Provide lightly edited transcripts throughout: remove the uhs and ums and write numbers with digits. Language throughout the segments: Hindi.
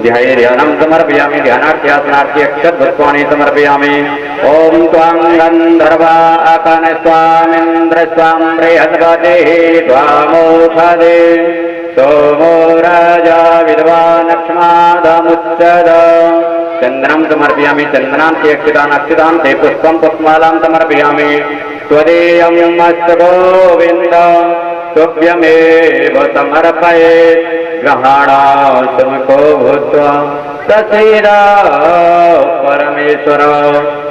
ध्यानं समर्पयामि ध्यानार्थ्यासनार्थी अक्षतपुष्पाणि समर्पयामि। ओम त्वां गन्धर्वाकन स्वामिन्द्र स्वां बृहस्पतिः त्वामोषधे सोमो राजा विद्वानक्ष्मादमुच्चद। चंदनं समर्पयामि चंदनान्ते अक्षतान्ते पुष्पं पुष्पमालां समर्पयामि। त्वदीयमस्तु गोविन्द तुभ्यमेव समर्पयेत् ग्रहाणासुमुखो भूत्वा प्रसीद परमेश्वर।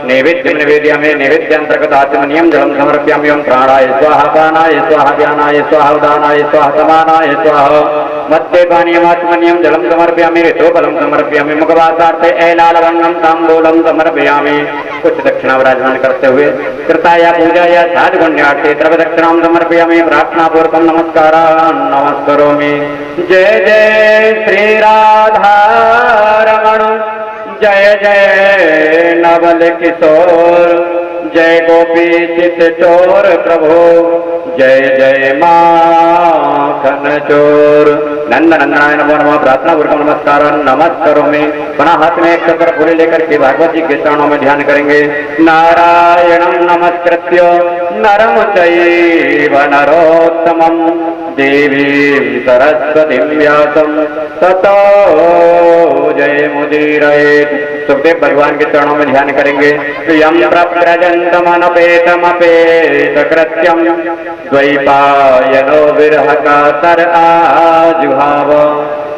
नैवेद्यं निवेदयामि नैवेद्यान्तर्गत आचमनीयं जलं समर्पयामि। ओं प्राणाय स्वाहा प्राणाय स्वाहा ध्यानाय स्वाहा उदानाय स्वाहा समानाय स्वाहा। मध्ये पानीयमाचमनीयं जलं समर्पयामि ऋतुफलं समर्पयामि। मुखवासार्थे ऐलालवन्नं ताम्बूलं समर्पयामि। कुछ दक्षिणा विराजमान करते हुए कृताय पूजाय साधुगुण्यार्थे द्रव्यदक्षिणां समर्पयामि। प्रार्थनापूर्वकं नमस्कारान् नमस्करोमि। जय जय श्री राधारमण जय जय नवल किशोर जय गोपी चित चोर प्रभु जय जय माखन चोर। नंद नंदनाय नमो नमः। प्रार्थना पूर्वक नमस्कार नमस्करोमि। पुनः हाथ में एक चक्र फूले लेकर के भागवत जी के चरणों में ध्यान करेंगे। नारायणं नमस्कृत्य नरं चैव नरोत्तमं देवीं सरस्वतीं व्यासं ततो जयमुदीरयेत्। सुखदेव भगवान के चरणों में ध्यान करेंगे। यं प्रव्रजन्तमनपेतमपेतकृत्यं द्वैपायनो विरहकातर आजुहाव।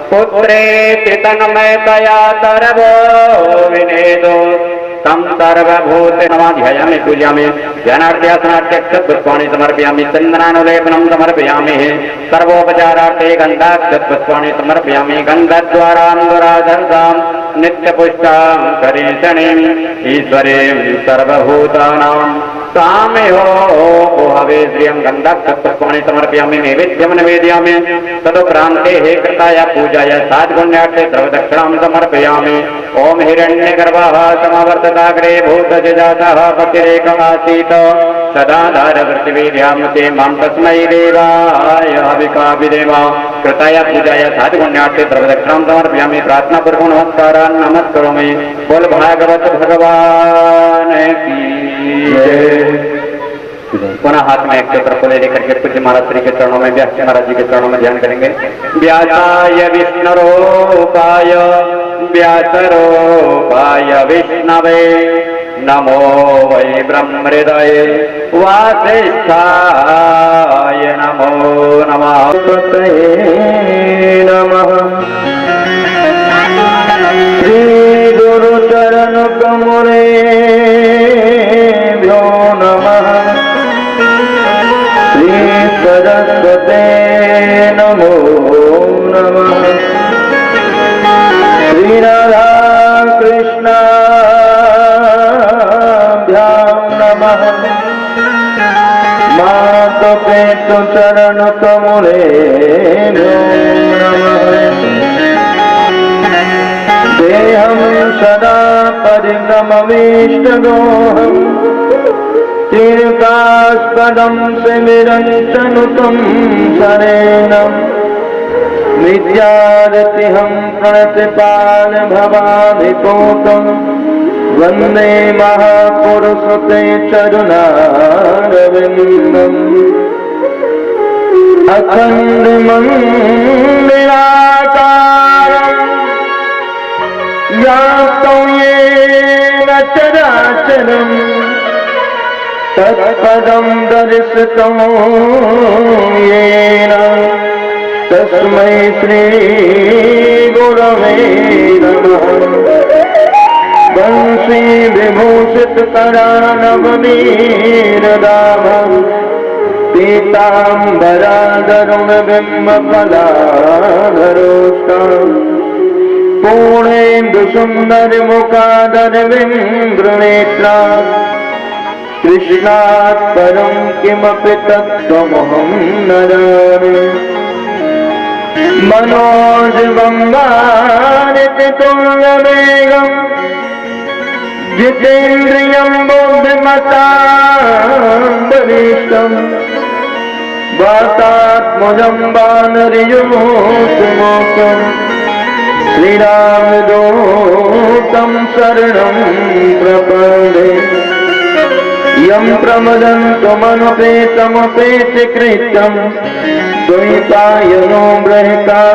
पुत्रेति तन्मयतया तरवो विनेदो तं सर्वभूत नमाध्यायामि पूजयामि। ध्यानार्थ्यासनार्थे अक्षतपुष्पाणि समर्पयामि। चन्दनानुलेपनं समर्पयामि। सर्वोपचारार्थे गन्धाक्षतपुष्पाणि समर्पयामि। गन्धद्वारान्दुराधर्तां नित्यपुष्टां करीषणीम् ईश्वरीं सर्वभूतानां सामेहो हवे श्रियं गन्धाक्षतपुष्पाणि समर्पयामि। नैवेद्यं निवेदयामि। तदुपरान्ते हे कृताय पूजाय साधुगुण्यार्थे द्रव्यदक्षिणां समर्पयामि। ओम हिरण्यगर्भः समवर्तताग्रे भूतजजातः पतिरेकमासीत् सदाधार पृथिवीभ्यामुते मां तस्मै देवाय हविकाभिदेव। कृताय पूजाय साधुगुण्यार्थे द्रव्यदक्षिणां समर्पयामि। प्रार्थनापूर्वक नमस्कारान् नमस्करोमि। बोल भागवत भगवान की जय। पुनः हाथ में एक चक्र फूले लेकर के पूज्य महाराज श्री के चरणों में व्यास महाराज जी के चरणों में ध्यान करेंगे। व्यासाय विष्णुरूपाय व्यासरूपाय विष्णवे नमो वै ब्रह्महृदये वासिष्ठाय नमो नमः। नमः श्री गुरु चरण कमलेभ्यो नमः। श्री सरस्वते नमो नमः। श्री राधा कृष्णाभ्यां नमः। मातु पितु चरण कमलेभ्यो नमः। देहं सदा परिगममीष्टदोहम् तीर्थास्पदं सिमिरञ्चनुतं शरणं। विद्यारतिहं प्रणतिपाल भवामि पूतं वन्दे महापुरुषते चरुणारविन्दम्। अखण्डमण्डलाकारं व्याप्तं येन चराचरम् तत्पदं दर्शितं येन तस्मै श्री गुरवे नमः। वंशी विभूषित करानवनीरदाभं पीताम्बरादरुणबिम्बफलाधरोष्टम् पूर्णेन्दु सुन्दर मुखादरविन्द्रनेत्रा। कृष्णात् परं किमपि तत्त्वमहं न जाने। मनोजवं वारितुल्यवेगं जितेन्द्रियं बुद्धिमतां वरिष्ठं। वातात्मजं वानरयूथमुखं श्रीरामदूतं शरणं प्रपद्ये यं प्रमदन्तमनुपेतमपेतकृत्यं द्वैपायनो बृहकातराजुहाम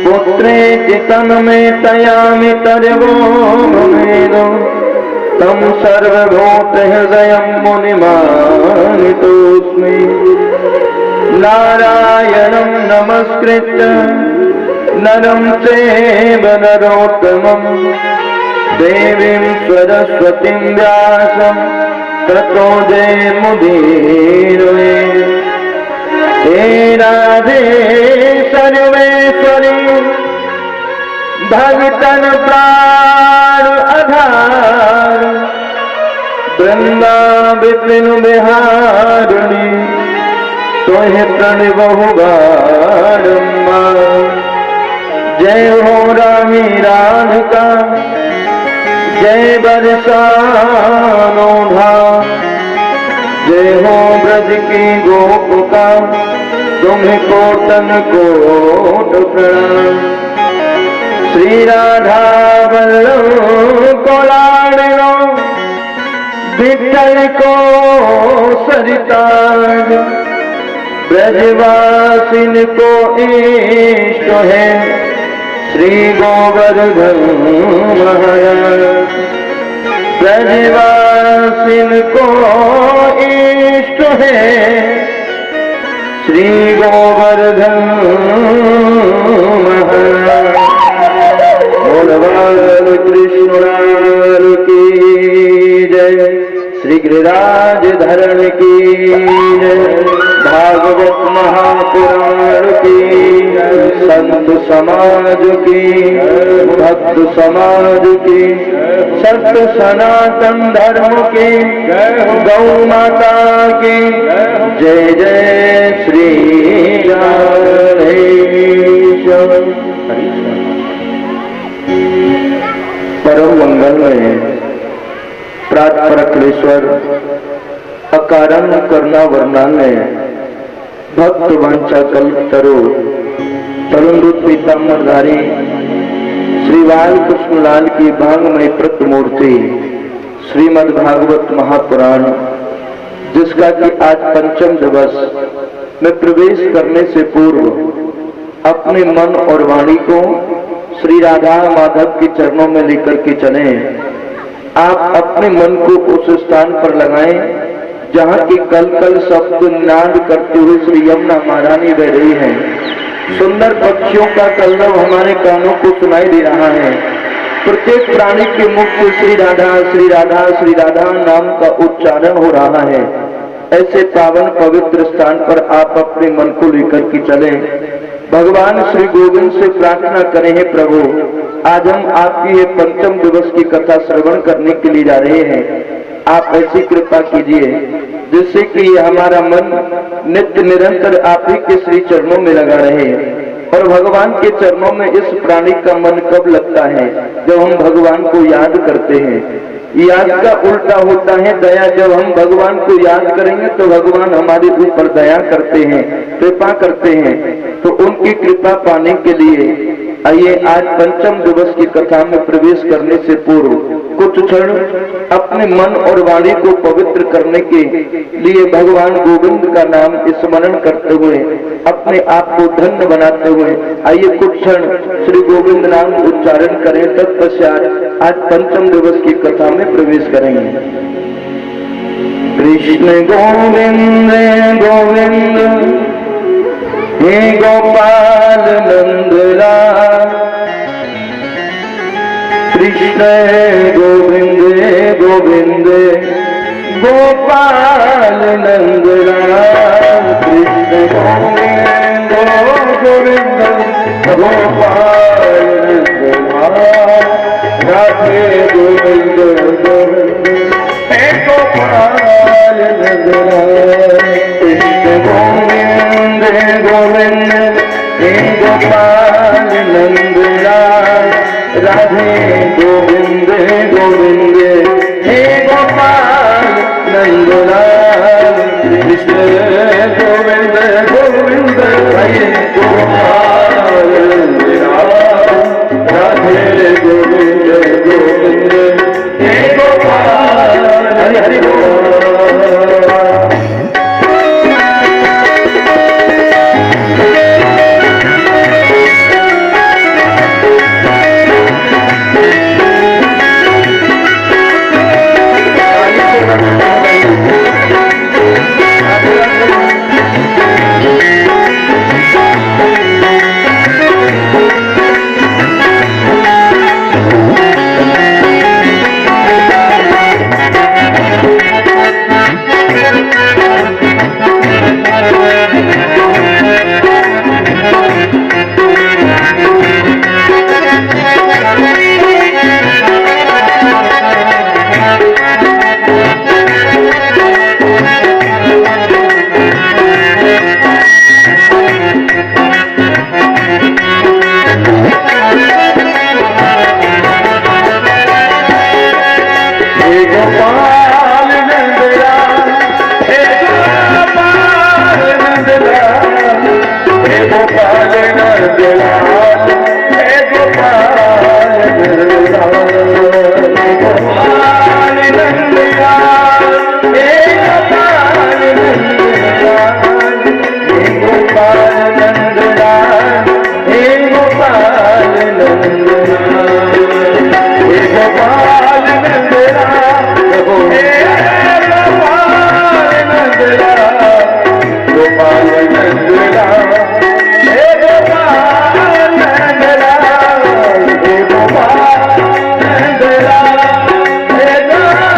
पुत्रेति तन्मयतयामि तर्वो भवेदो तं सर्वभूतहृदयं मुनिमानितोऽस्मि नारायणं नमस्कृत्य नरं चैव नरोत्तमं देवीं सरस्वतीं व्यासं ततो जयमुदीरये। हे राधे सर्वेश्वरी भगतन प्राण आधार वृंदा विपिन बिहारिणी तोहे प्रणिबहु बारंबार। जय हो रामी राधिका जय बरसानोधा जय हो ब्रज की गोपिका तुम्हें कोटन कोट प्रणाम। श्री राधा वल्लभ को लाडलो विठल को सरिताज ब्रजवासिन को इष्ट है श्री गोवर्धन महाराज। ब्रजवासिन को इष्ट है श्री गोवर्धन महाराज। बोल कृष्ण लाल की जय श्री गिरिराज धरण की जय। भागवत महापुराण की संत समाज की भक्त समाज की सत्य सनातन धर्म की गौ माता की जय जय श्री राधेश्वर। परम मंगलमय प्रातपरक्लेश्वर अकारण करना वर्णालय भक्त वांछा कल्प तरु तरुण पीताम्बरधारी श्री बाल कृष्णलाल की भांगमय प्रतिमूर्ति श्रीमद् भागवत महापुराण, जिसका कि आज पंचम दिवस में प्रवेश करने से पूर्व अपने मन और वाणी को श्री राधा माधव के चरणों में लेकर के चले। आप अपने मन को उस स्थान पर लगाएं जहाँ की कल कल शब्द नाद करते हुए श्री यमुना महारानी बह रही है। सुंदर पक्षियों का कलरव हमारे कानों को सुनाई दे रहा है। प्रत्येक प्राणी के मुख से श्री राधा श्री राधा श्री राधा नाम का उच्चारण हो रहा है। ऐसे पावन पवित्र स्थान पर आप अपने मन को लेकर के चलें। भगवान श्री गोविंद से प्रार्थना करें, हे प्रभु आज हम आपकी ये पंचम दिवस की कथा श्रवण करने के लिए जा रहे हैं। आप ऐसी कृपा कीजिए जिससे कि हमारा मन नित्य निरंतर आप ही के श्री चरणों में लगा रहे। और भगवान के चरणों में इस प्राणी का मन कब लगता है? जब हम भगवान को याद करते हैं। याद का उल्टा होता है दया। जब हम भगवान को याद करेंगे तो भगवान हमारे ऊपर दया करते हैं, कृपा करते हैं। तो उनकी कृपा पाने के लिए आइए आज पंचम दिवस की कथा में प्रवेश करने से पूर्व कुछ क्षण अपने मन और वाणी को पवित्र करने के लिए भगवान गोविंद का नाम स्मरण करते हुए अपने आप को धन्य बनाते हुए आइए कुछ क्षण श्री गोविंद नाम उच्चारण करें। तत्पश्चात आज पंचम दिवस की कथा में प्रवेश करेंगे। कृष्ण गोविंद गोविंद हे गोपाल नंदलाल। कृष्ण गोविंद गोविंद गोपाल नंदलाल। कृष्ण गोविंद गोविंद गोपाल नंदलाल। राधे गोविंद गोविंद हे गोपाल नंदलाल। कृष्ण गोविंद गोविंद हे गोपाल नंदलाल। राधे गोविंद गोविंद हे गोपाल नंदलाल। कृष्ण गोविंद गोविंद हे गोपाल नंदलाल हे गोपाल नंदलाल हे गोपाल नंदलाल हे गोपाल नंदलाल हे गोपाल नंदलाल हे गोपाल नंदलाल हे गोपाल नंदलाल हे गोपाल नंदलाल गोपाल नंदलाल हे गोपाल नंदलाल हे गोपाल नंदलाल हे गोपाल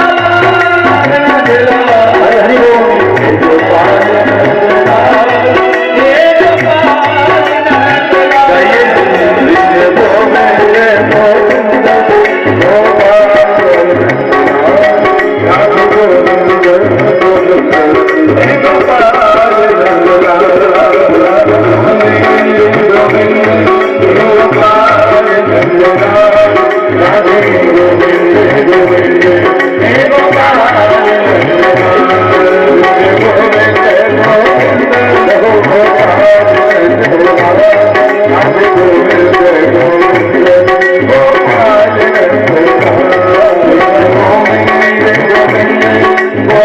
नंदलाल हरि बोल हे गोपाल नंदलाल हे गोपाल नंदलाल जय कृष्ण गोविंद गोविंद गोपाल नंदलाल राधे गोविंद गोविंद हे गोपाल नंदलाल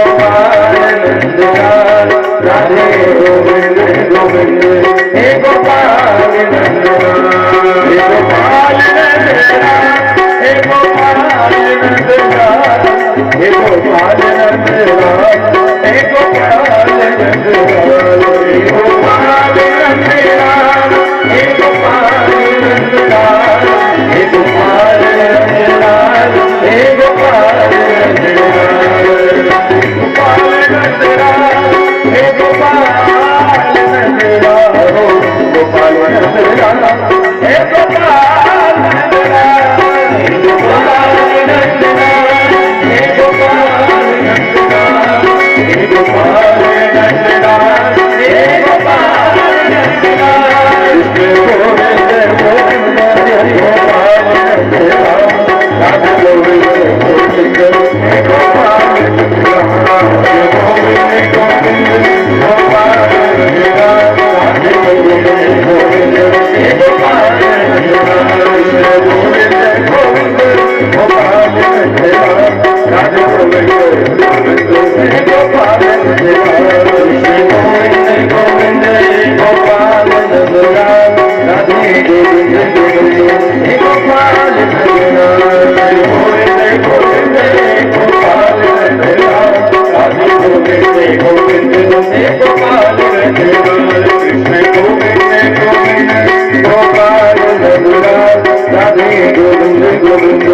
गोपाल नंदलाल राधे गोविंद गोविंद हे गोपाल राधे गोविंद गोविंद हे गोपाल नंदलाल हे गोपाल नंदलाल हे गोपाल नंदलाल हे गोपाल नंदलाल हे गोपाल नंदलाल हे गोपाल नंदलाल हे गोपाल नंदलाल हे गोपाल नंदलाल हे गोपाल नंदलाल गोपाल नंदलाल हे गोपाल नंदलाल गोपाल नंदलाल हे गोपाल नंदलाल हे गोपाल नंदलाल हे गोपाल नंदलाल हे गोपाल नंदलाल हे गोपाल नंदलाल गोविंद गोविंद हरि गोपाल नंदलाल राधे गोविंद गोविंद हे गोपाल नंदलाल गोविंद गोविंद गोपाल नंदलाल राधे गोविंद गोविंद हे गोपाल नंदलाल गोविंद गोविंद गोपाल नंदलाल राधे गोविंद गोविंद हे गोपाल नंदलाल गोविंद गोविंद गोपाल नंदलाल राधे गोविंद गोविंद हे गोपाल नंदलाल गोविंद गोविंद गोपाल नंदलाल राधे गोविंद गोविंद हे गोपाल नंदलाल कृष्ण गोविंद गोविंद गोपाल नंदलाल राधे गोविंद गोविंद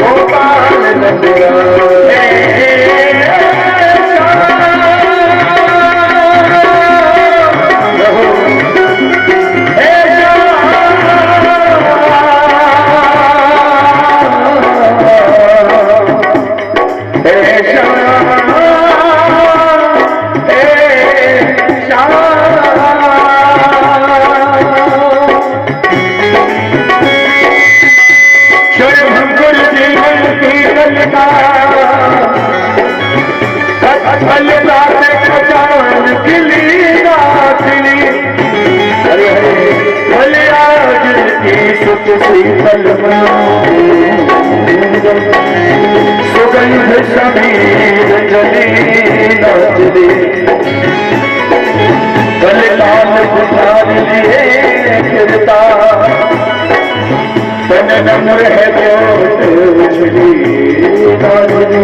गोपाल नंदलाल सुगंध समीर जली नाच दे गल लाल बुझार लिए फिरता तन नम्र है चोट उछली नाच दे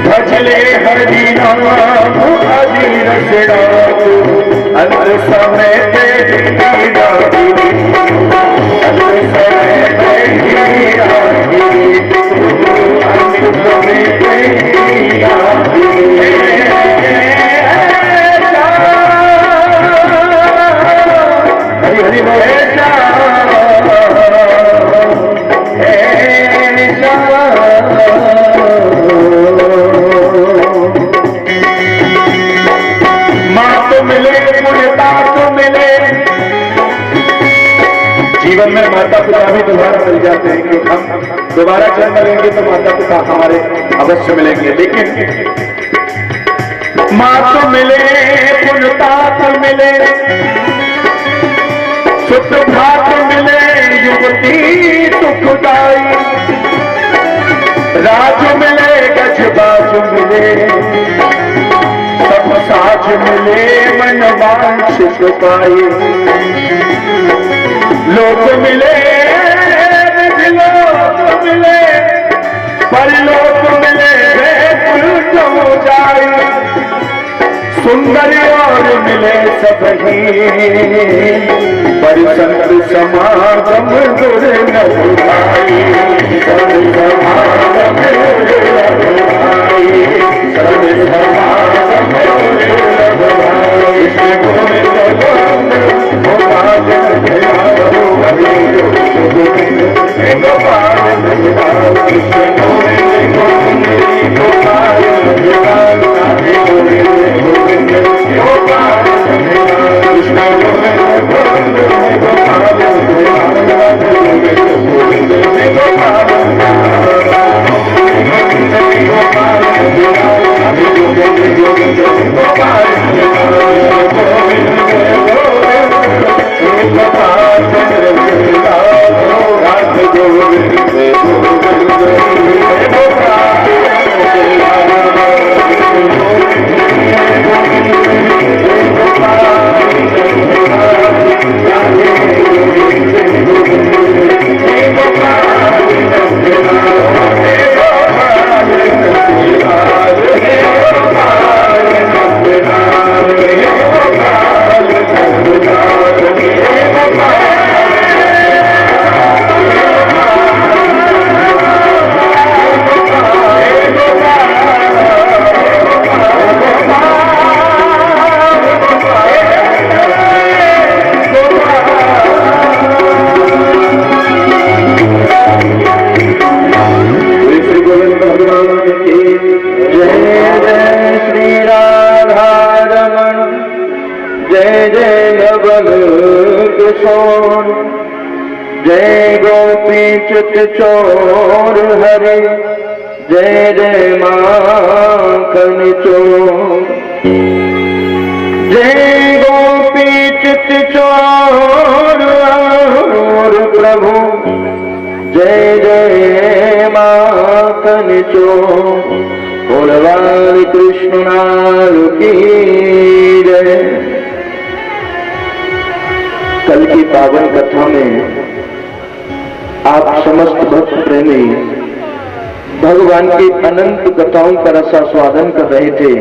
भजले हरि नाम आदि रसड़ा अंत समय तेरी नागी अंत समय तेरी नागी अंत समय तेरी नागी हरि हरि बोले जीवन में माता पिता भी दोबारा मिल जाते हैं, क्योंकि हम दोबारा जन्म लेंगे तो माता पिता हमारे अवश्य मिलेंगे, लेकिन माँ तो मिले पुण्यता तो मिले खुदाई, राज मिले गजबाज मिले, सब साज मिले मन वांछित पाए, लोक मिले लोक मिले, परलोक मिले भेद हो जाए, सुंदर और मिले सब ही, पर संत समागम गुर न भाई, संत समागम गुर न भाई, संत समागम गुर न भाई, गोविंद गोविंद गोपाल बिहारो हरि गोविंद गोपाल बिहारो कृष्ण गोविंद गोविंद गोपाल बिहारो हरि गोविंद गोविंद गोपाल बिहारो कृष्ण गोविंद गोविंद गोपाल बिहारो हरि गोविंद गोविंद गोपाल बिहारो गोपाल बिहारो हरि गोविंद गोविंद गोपाल बिहारो गोविंद गोपाल राधे गोविंद जय गोपी चित चोर हरे, जय जय माखन चोर, जय गोपी चित चोर और प्रभु, जय जय माखन चोर, बोलवाल कृष्ण नाम की जय। कल की पावन कथा में आप समस्त भक्त प्रेमी भगवान की अनंत कथाओं का रसास्वादन कर रहे थे।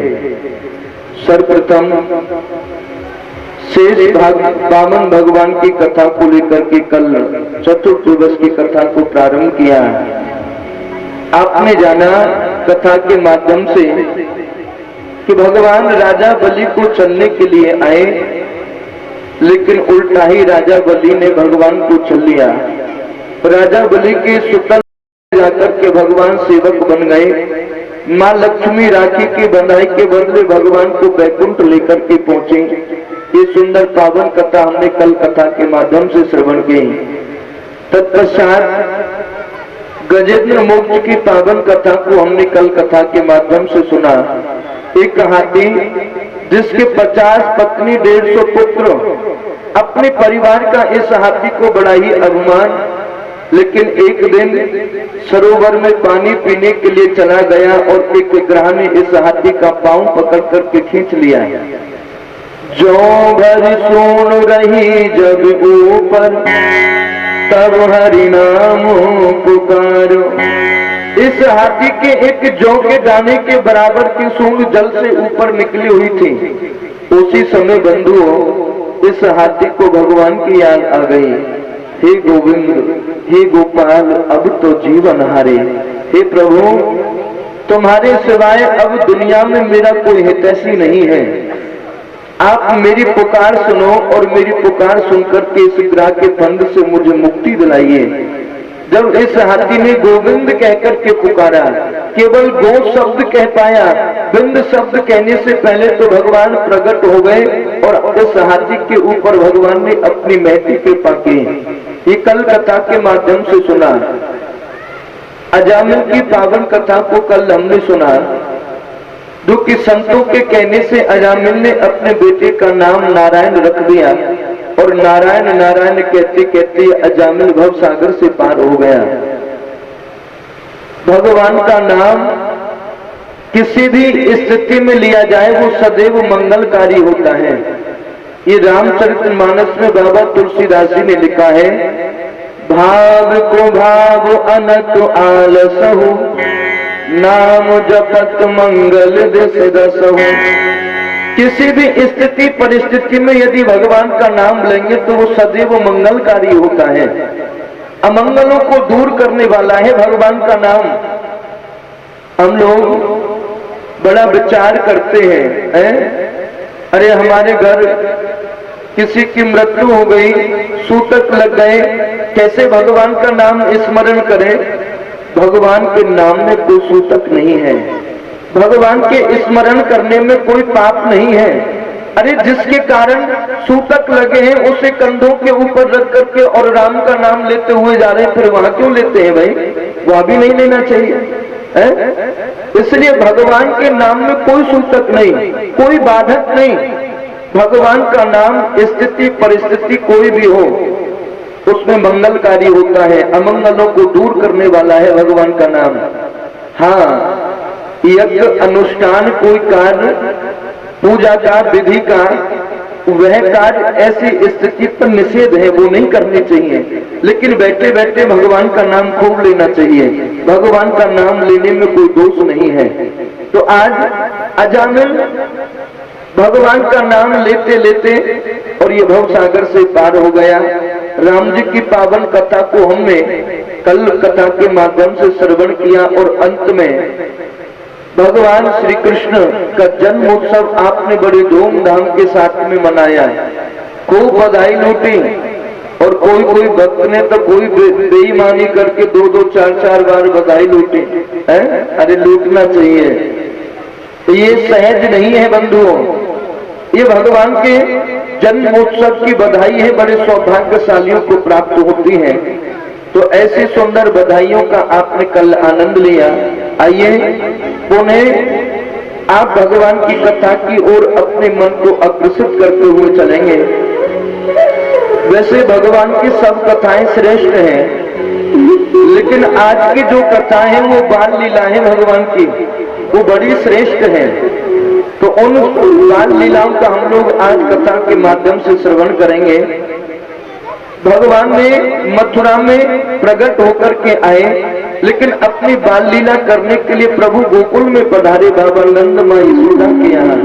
सर्वप्रथम शेष वामन भगवान की कथा को लेकर के कल चतुर्थ दिवस की कथा को प्रारंभ किया। आपने जाना कथा के माध्यम से कि भगवान राजा बलि को चलने के लिए आए, लेकिन उल्टा ही राजा बलि ने भगवान को चल लिया। राजा बलि के सुतल जाकर के भगवान सेवक बन गए। माँ लक्ष्मी राखी की बंधाई के बदले भगवान को बैकुंठ लेकर के पहुंचे। ये सुंदर पावन कथा हमने कल कथा के माध्यम से श्रवण की। तत्पश्चात गजेंद्र मोक्ष की पावन कथा को हमने कल कथा के माध्यम से सुना। एक हाथी जिसके 50 पत्नी 150 पुत्र, अपने परिवार का इस हाथी को बड़ा ही अभिमान, लेकिन एक दिन सरोवर में पानी पीने के लिए चला गया और एक विग्रह ने इस हाथी का पांव पकड़ करके खींच लिया। जो भर सुन रही जब ऊपर, तब हरि नाम पुकारो। इस हाथी के एक जौ के दाने के बराबर की सूंड जल से ऊपर निकली हुई थी। उसी समय बंधुओं इस हाथी को भगवान की याद आ गई। हे गोविंद, हे गोपाल, अब तो जीवन हारे। हे प्रभु, तुम्हारे सिवाय अब दुनिया में मेरा कोई हितैषी नहीं है। आप मेरी पुकार सुनो और मेरी पुकार सुनकर के इस ग्रह के फंद से मुझे मुक्ति दिलाइए। जब इस हाथी ने गोविंद कहकर के पुकारा, केवल गो शब्द कह पाया, बिंद शब्द कहने से पहले तो भगवान प्रकट हो गए और इस हाथी के ऊपर भगवान ने अपनी महती कृपा की। ये कल कथा के माध्यम से सुना। अजामिल की पावन कथा को कल हमने सुना, जो कि संतों के कहने से अजामिल ने अपने बेटे का नाम नारायण रख दिया। और नारायण नारायण कहते कहते अजामिल भव सागर से पार हो गया। भगवान का नाम किसी भी स्थिति में लिया जाए वो सदैव मंगलकारी होता है। ये रामचरितमानस में बाबा तुलसीदास जी ने लिखा है, भाव को भाव अनक आलसहु, नाम जपत मंगल दिस दसहु। किसी भी स्थिति परिस्थिति में यदि भगवान का नाम लेंगे तो वो सदैव मंगलकारी होता है, अमंगलों को दूर करने वाला है भगवान का नाम। हम लोग बड़ा विचार करते हैं, अरे हमारे घर किसी की मृत्यु हो गई, सूतक लग गए, कैसे भगवान का नाम स्मरण करें। भगवान के नाम में कोई सूतक नहीं है, भगवान के स्मरण करने में कोई पाप नहीं है। अरे जिसके कारण सूतक लगे हैं उसे कंधों के ऊपर रख करके और राम का नाम लेते हुए जा रहे हैं, फिर वहां क्यों लेते हैं भाई, वहां भी नहीं लेना चाहिए है? इसलिए भगवान के नाम में कोई सूतक नहीं, कोई बाधक नहीं। भगवान का नाम स्थिति परिस्थिति कोई भी हो उसमें मंगलकारी होता है, अमंगलों को दूर करने वाला है भगवान का नाम। हाँ, यज्ञ अनुष्ठान कोई कार्य पूजा का विधि का वह कार्य ऐसी स्थिति पर निषेध है, वो नहीं करनी चाहिए, लेकिन बैठे बैठे भगवान का नाम खूब लेना चाहिए। भगवान का नाम लेने में कोई दोष नहीं है। तो आज अजामिल भगवान का नाम लेते लेते और ये भव सागर से पार हो गया। राम जी की पावन कथा को हमने कल कथा के माध्यम से श्रवण किया और अंत में भगवान श्री कृष्ण का जन्मोत्सव आपने बड़े धूमधाम के साथ में मनाया, खूब बधाई लूटी। और कोई भक्त ने तो कोई बेईमानी करके 2-2 4-4 बार बधाई लूटी है। अरे लूटना चाहिए, ये सहज नहीं है बंधुओं, ये भगवान के जन्मोत्सव की बधाई है, बड़े सौभाग्यशालियों को प्राप्त होती है। तो ऐसी सुंदर बधाइयों का आपने कल आनंद लिया। आइए पुनः आप भगवान की कथा की ओर अपने मन को अग्रसित करते हुए चलेंगे। वैसे भगवान की सब कथाएं श्रेष्ठ हैं, लेकिन आज की जो कथा है वो बाल लीला है भगवान की, वो बड़ी श्रेष्ठ है। तो उन बाल लीलाओं का हम लोग आज कथा के माध्यम से श्रवण करेंगे। भगवान ने मथुरा में प्रकट होकर के आए, लेकिन अपनी बाल लीला करने के लिए प्रभु गोकुल में पधारे बाबा नंद मां यशोदा के यहाँ।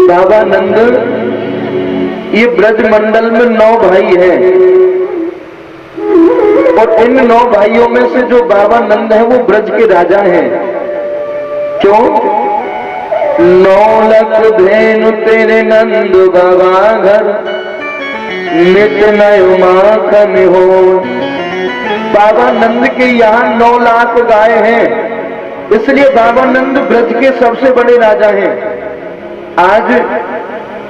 बाबा नंद ये ब्रज मंडल में 9 भाई हैं और इन 9 भाइयों में से जो बाबा नंद है वो ब्रज के राजा हैं। क्यों? 9 लाख धेनु तेरे नंद बाबा घर, नित नयो माखन हो। बाबा नंद के यहाँ 9 लाख गाय हैं, इसलिए बाबा नंद ब्रज के सबसे बड़े राजा हैं। आज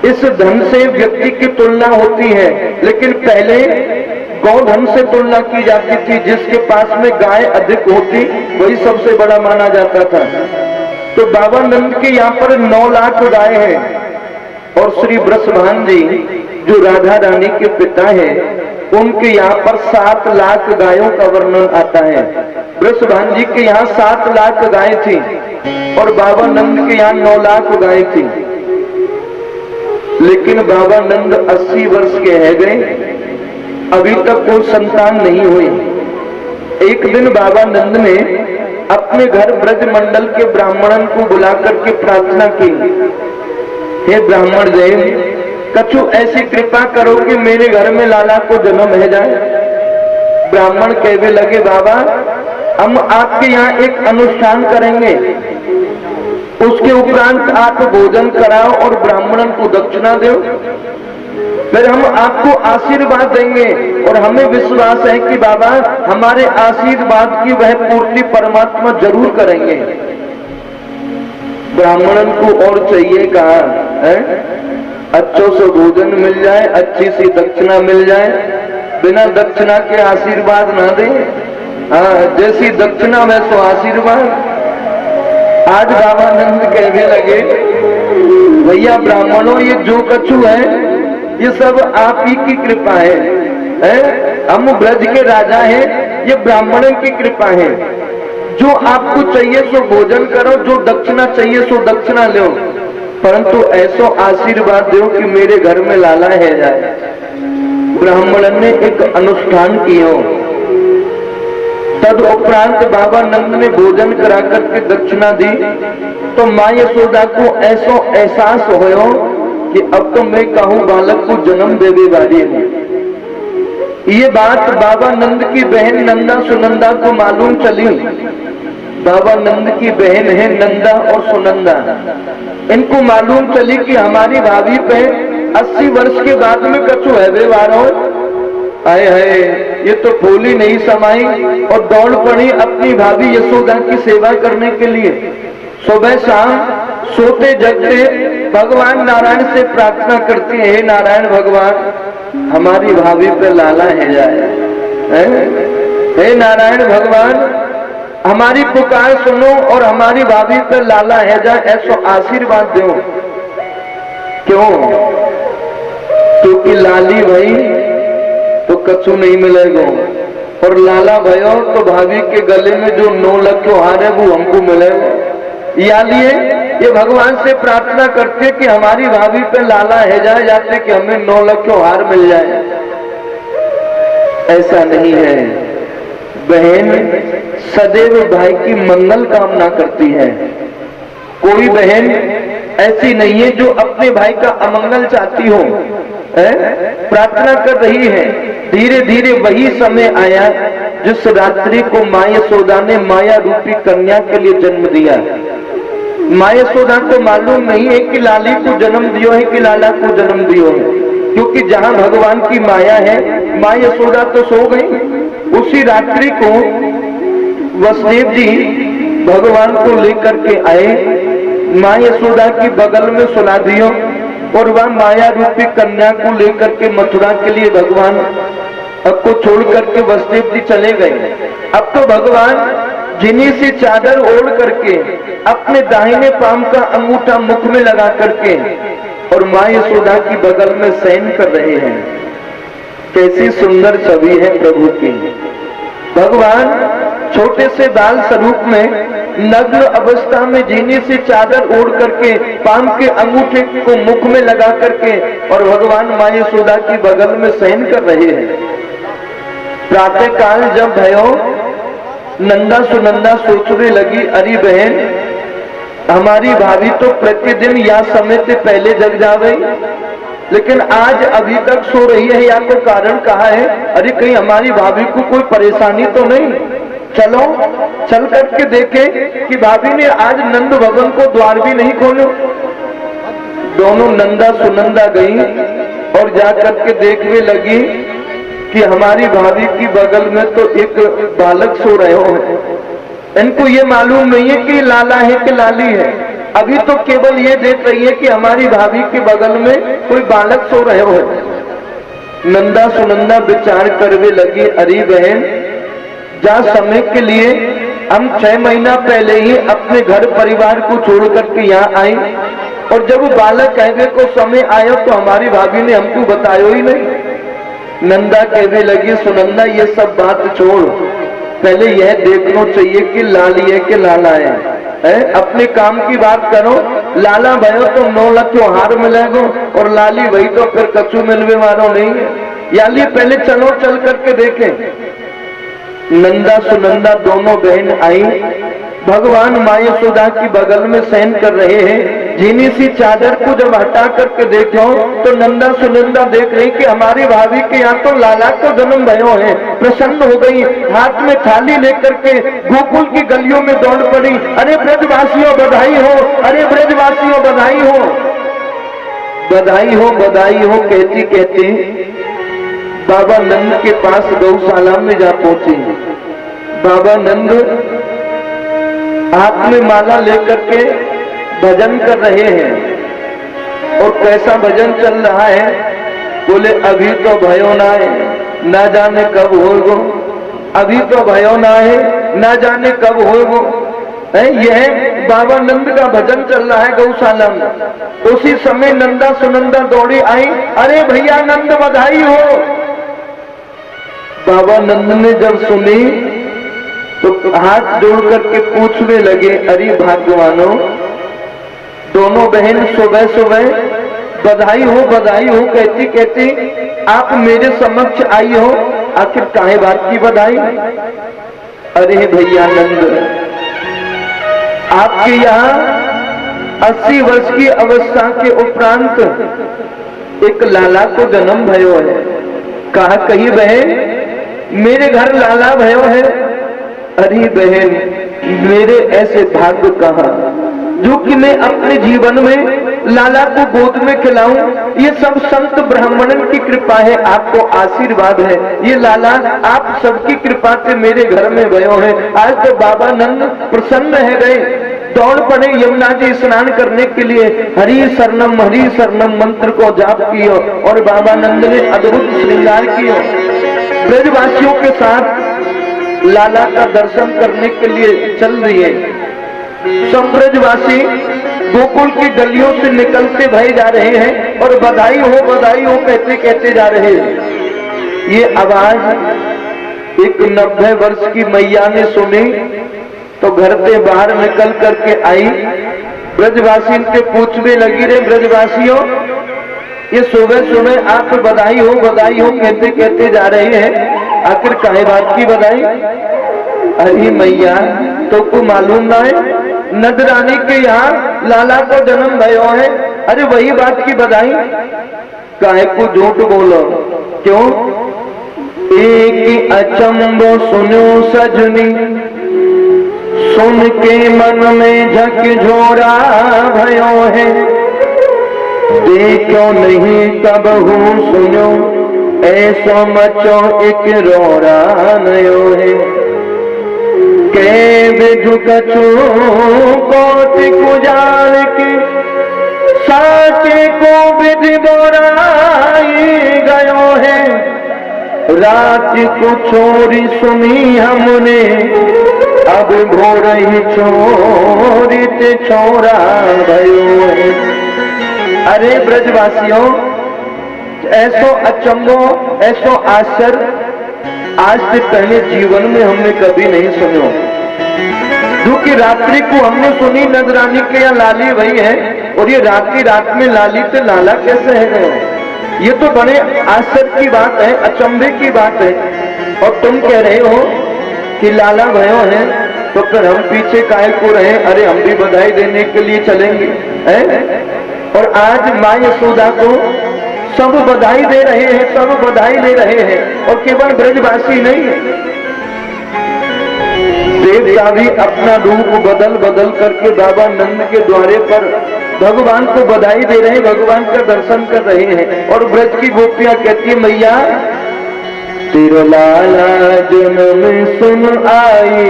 इस धन से व्यक्ति की तुलना होती है, लेकिन पहले गौधन से तुलना की जाती थी। जिसके पास में गाय अधिक होती वही सबसे बड़ा माना जाता था। तो बाबा नंद के यहाँ पर 9 लाख गाय हैं। और श्री वृषभान जी जो राधा रानी के पिता हैं, उनके यहाँ पर 7 लाख गायों का वर्णन आता है। वृषभान जी के यहाँ 7 लाख गाय थी और बाबा नंद के यहाँ 9 लाख गाय थी। लेकिन बाबा नंद 80 वर्ष के है गए, अभी तक कोई संतान नहीं हुई। एक दिन बाबा नंद ने अपने घर ब्रज मंडल के ब्राह्मणन को बुला करके प्रार्थना की, हे ब्राह्मण जैन, कछु ऐसी कृपा करो कि मेरे घर में लाला को जन्म है जाए। ब्राह्मण कहने लगे, बाबा हम आपके यहाँ एक अनुष्ठान करेंगे, उसके उपरांत आप भोजन कराओ और ब्राह्मणन को दक्षिणा दो, फिर हम आपको आशीर्वाद देंगे। और हमें विश्वास है कि बाबा हमारे आशीर्वाद की वह पूर्ति परमात्मा जरूर करेंगे। ब्राह्मणन को और चाहिए कहा है, अच्छों से भोजन मिल जाए, अच्छी सी दक्षिणा मिल जाए, बिना दक्षिणा के आशीर्वाद ना दे। हाँ, जैसी दक्षिणा वैसो आशीर्वाद। आज बाबा नंद कहने लगे, भैया ब्राह्मणों, ये जो कछु है ये सब आप ही की कृपा है? हम ब्रज के राजा हैं, ये ब्राह्मणों की कृपा है। जो आपको चाहिए सो भोजन करो, जो दक्षिणा चाहिए सो दक्षिणा लो, परंतु ऐसो आशीर्वाद दो कि मेरे घर में लाला है जाए। ब्राह्मण ने एक अनुष्ठान किया। तद उपरांत बाबा नंद ने भोजन करा करके दक्षिणा दी, तो माँ यशोदा को ऐसो एहसास होयो कि अब तो मैं कहूँ बालक को जन्म देवे वाली हूँ। ये बात बाबा नंद की बहन नंदा सुनंदा को मालूम चली। बाबा नंद की बहन है नंदा और सुनंदा, इनको मालूम चली कि हमारी भाभी पे 80 वर्ष के बाद में कछु है व्यवहार हो। आए है, ये तो फूली नहीं समाई और दौड़ पड़ी अपनी भाभी यशोदा की सेवा करने के लिए। सुबह शाम सोते जगते भगवान नारायण से प्रार्थना करती है, हे नारायण भगवान हमारी भाभी पे लाला है जाए। हे नारायण भगवान हमारी पुकार सुनो और हमारी भाभी पे लाला है जाए, ऐसा आशीर्वाद दो। क्यों? क्योंकि लाली भई तो कछु नहीं मिलेगा, और लाला भयो तो भाभी के गले में जो 9 लाख हार है वो हमको मिलेगा। या लिए ये भगवान से प्रार्थना करते कि हमारी भाभी पे लाला है जाए जाते कि हमें 9 लाख हार मिल जाए। ऐसा नहीं है। बहन सदैव भाई की मंगल कामना करती है। कोई बहन ऐसी नहीं है जो अपने भाई का अमंगल चाहती हो, प्रार्थना कर रही है। धीरे धीरे वही समय आया जिस रात्रि को माँ यशोदा ने माया रूपी कन्या के लिए जन्म दिया। माँ यशोदा को मालूम नहीं है कि लाली को जन्म दियो है कि लाला को जन्म दियो है, क्योंकि जहां भगवान की माया है माँ यशोदा तो सो गई। उसी रात्रि को वसुदेव जी भगवान को लेकर के आए, माँ यशोदा की बगल में सुला दियो और वह माया रूपी कन्या को लेकर के मथुरा के लिए भगवान को छोड़ करके वसुदेव जी चले गए। अब तो भगवान जिन्हीं से चादर ओढ़ करके अपने दाहिने पांव का अंगूठा मुख में लगा करके और माँ यशोदा की बगल में शयन कर रहे हैं। कैसी सुंदर छवि है प्रभु की। भगवान छोटे से बाल स्वरूप में नग्न अवस्था में जीनी से चादर ओढ़ करके पांव के अंगूठे को मुख में लगा करके और भगवान माँ यशोदा की बगल में शयन कर रहे हैं। प्रातः काल जब भयो नंदा सुनंदा सोचने लगी, अरे बहन हमारी भाभी तो प्रतिदिन या समय से पहले जग जावे, लेकिन आज अभी तक सो रही है, या कोई कारण कहा है? अरे कहीं हमारी भाभी को कोई परेशानी तो नहीं? चलो चल करके देखे कि भाभी ने आज नंद भवन को द्वार भी नहीं खोलो। दोनों नंदा सुनंदा गई और जाकर के देखने लगी कि हमारी भाभी की बगल में तो एक बालक सो रहे हो। इनको ये मालूम नहीं है कि लाला है कि लाली है। अभी तो केवल ये देख रही है कि हमारी भाभी के बगल में कोई बालक सो रहे हो। नंदा सुनंदा विचार करने लगी, अरे बहन जा समय के लिए हम 6 महीना पहले ही अपने घर परिवार को छोड़ करके यहाँ आई, और जब बालक कहने को समय आया तो हमारी भाभी ने हमको बताया ही नहीं। नंदा कहने लगी, सुनंदा ये सब बात छोड़, पहले यह देखना चाहिए कि लाली है कि लाला है? अपने काम की बात करो। लाला भयो तो 9 लाख हार मिलेगा और लाली वही तो फिर कछु मिलवे वालों नहीं है। याली पहले चलो चल करके देखें। नंदा सुनंदा दोनों बहन आई, भगवान माँ यशोदा की बगल में शयन कर रहे हैं। झीनी सी चादर को जब हटा करके देखो तो नंदा सुनंदा देख रही कि हमारी भाभी के यहाँ तो लाला को जन्म भयो है। प्रसन्न हो गई, हाथ में थाली लेकर के गोकुल की गलियों में दौड़ पड़ी। अरे ब्रजवासियों बधाई हो, अरे ब्रजवासियों बधाई हो, बधाई हो, बधाई हो कहती कहती बाबा नंद के पास गौशाला में जा पहुंची। बाबा नंद हाथ में माला लेकर के भजन कर रहे हैं। और कैसा भजन चल रहा है? बोले अभी तो भयो ना है, ना जाने कब होगो। अभी तो भयो ना है, ना जाने कब होगो। यह बाबा नंद का भजन चल रहा है गौशाला में। उसी समय नंदा सुनंदा दौड़ी आई, अरे भैया नंद बधाई हो। बाबा नंद ने जब सुनी तो हाथ जोड़ करके पूछने लगे, अरे भाग्यवानो, दोनों बहन सुबह सुबह बधाई हो कहती कहती आप मेरे समक्ष आई हो, आखिर काहे बात की बधाई? अरे भैया नंद, आपके यहाँ 80 वर्ष की अवस्था के उपरांत एक लाला को जन्म भयो है। कहा कही बहन, मेरे घर लाला भयो है। अरे बहन, मेरे ऐसे भाग्य कहाँ जो कि मैं अपने जीवन में लाला को गोद में खिलाऊं। ये सब संत ब्राह्मणन की कृपा है, आपको आशीर्वाद है। ये लाला आप सबकी कृपा से मेरे घर में भयो है। आज तो बाबा नंद प्रसन्न है गए, दौड़ पड़े यमुना जी स्नान करने के लिए। हरि शरणम मंत्र को जाप किया और बाबा नंद ने अद्भुत श्रृंगार किया। ब्रजवासियों के साथ लाला का दर्शन करने के लिए चल रही है। सब ब्रजवासी गोकुल की गलियों से निकलते भय जा रहे हैं और बधाई हो कहते कहते जा रहे हैं। ये आवाज एक 90 वर्ष की मैया ने सुनी तो घर से बाहर निकल करके आई। ब्रजवासी के पूछने लगी, रे ब्रजवासियों, ये सुबह सुबह आप बधाई हो कहते कहते जा रहे हैं, आखिर काहे बात की बधाई? अरे मैया, तो को मालूम ना है नंद रानी के यहाँ लाला को जन्म भयो है। अरे वही बात की बधाई, काहे को झूठ बोलो? क्यों? एक अचंबो सुनो सजनी, सुन के मन में झकझोरा भयो है। देखो नहीं तब हूँ सुनो, ऐसो मचो एक रोरा नयो है। के बिजु कछु कोटि कुजान की, साचे को विधि बोराई गयो है। रात को चोरी सुनी हमने, अब भोर ही चोरित छोरा भयो है। अरे ब्रजवासियों, ऐसो अचंभो, ऐसो आश्चर्य आज से पहले जीवन में हमने कभी नहीं सुनो। जो कि रात्रि को हमने सुनी नंद रानी के यहाँ लाली वही है, और ये रात में लाली से लाला कैसे है गए? ये तो बड़े आश्चर्य की बात है, अचंभे की बात है। और तुम कह रहे हो कि लाला भयो है, तो फिर हम पीछे काहे को रहे? अरे हम भी बधाई देने के लिए चलेंगे है? और आज माँ यशोदा को सब बधाई दे रहे हैं, सब बधाई ले रहे हैं। और केवल ब्रजवासी नहीं है, देवता भी अपना रूप बदल करके बाबा नंद के द्वारे पर भगवान को बधाई दे रहे हैं, भगवान का दर्शन कर रहे हैं। और ब्रज की गोपियां कहती है, मैया तेरा लाला जन्म सुन आई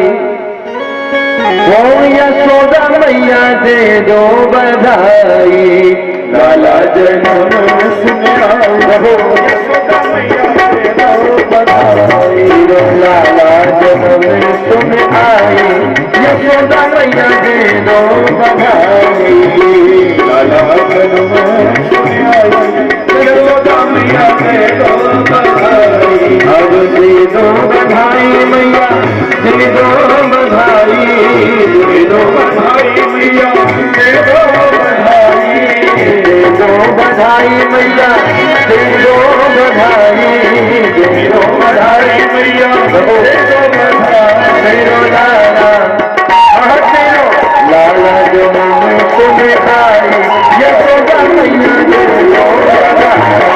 हो, यशोदा मैया दे दो बधाई। लाला जन्म सुन आई हो, यशोदा मैया दे दो बधाई। लाला जन्म सुन आई, यशोदा मैया दे दो बधाई। लाला जन्म सुन आई, यशोदा मैया दे दो बधाई। अब दे दो बधाई मैया, दे दो बधाई, दे दो बधाई मैया, दे दो बधाई, दे दो बधाई मैया, दे दो बधाई, दे दो बधाई मैया, दे दो बधाई। तेरो लाला तेरो लाला जन्म सुन आई, यशोदा मैया दे दो बधाई।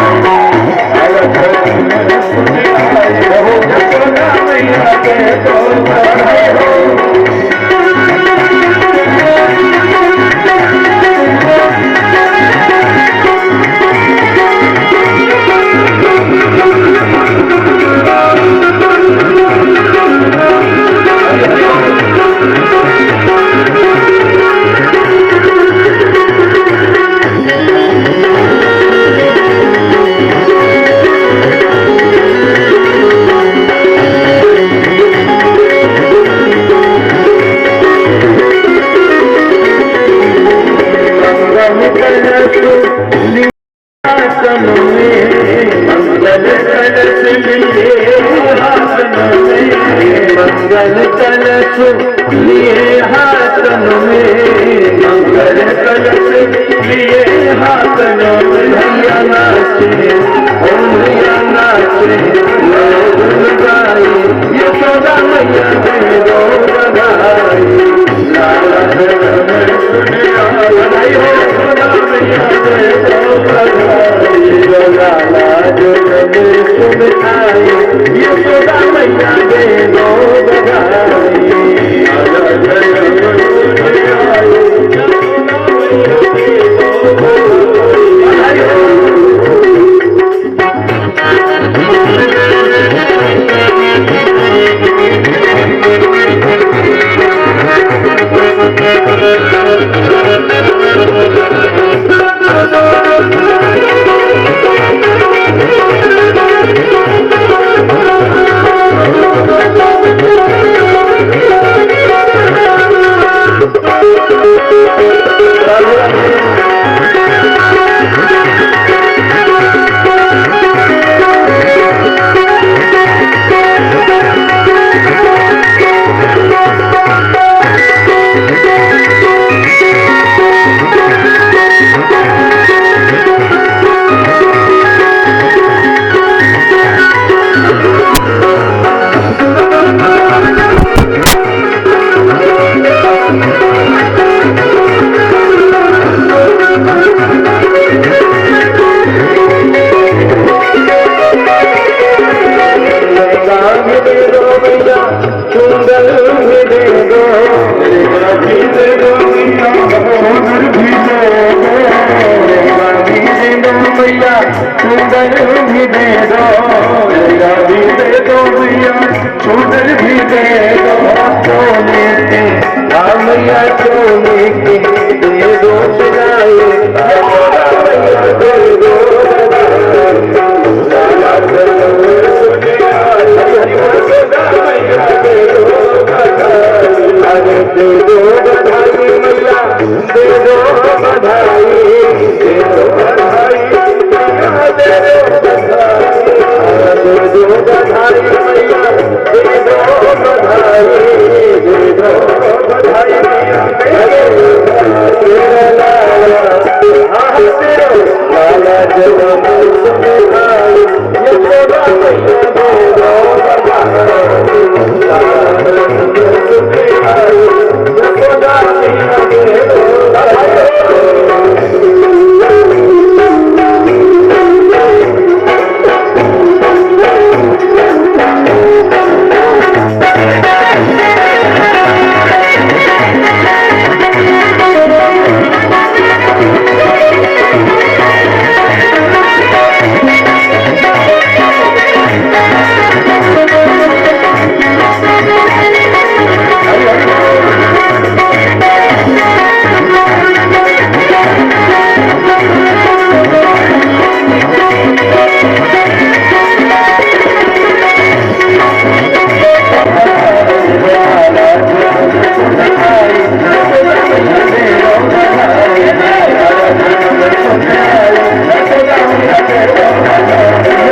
हाथन में, मंगल कलश लिए हाथन में, मंगल कलश लिए हाथन में, मंगल कलश लिए हाथन में। भैया नाचे भैया नाचे लोग गाए, यशोदा मैया ने दो बधाई, लाला जग में सुने बधाई हो, यशोदा मैया ने दो बधाई, लाला जग में सुने आई, यशोदा मैया ने दो बधाई, लाला जग में सुने आई, यशोदा मैया ने दो बधाई हो। चोले के